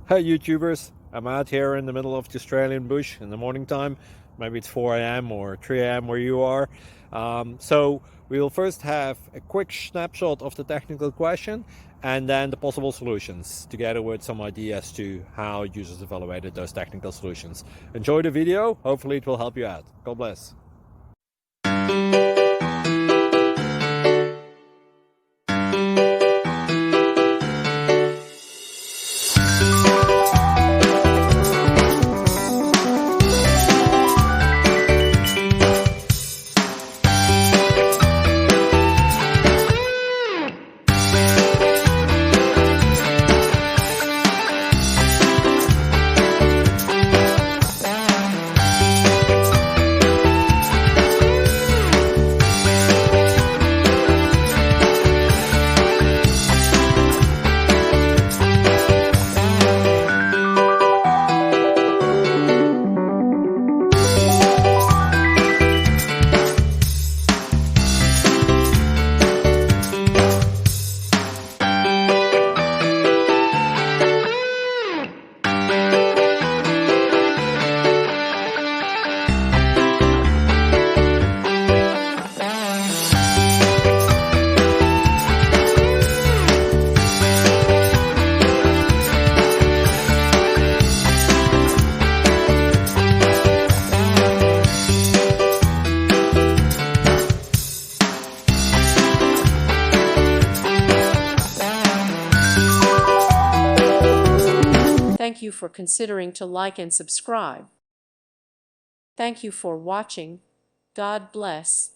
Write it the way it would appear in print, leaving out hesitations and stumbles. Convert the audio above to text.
Hey YouTubers, I'm out here in the middle of the Australian bush in the morning time. Maybe it's 4 a.m. or 3 a.m. where you are. So we'll first have a quick snapshot of the technical question and then the possible solutions, together with some ideas to how users evaluated those technical solutions. Enjoy the video, hopefully it will help you out. God bless. Thank you for considering to like and subscribe. Thank you for watching. God bless.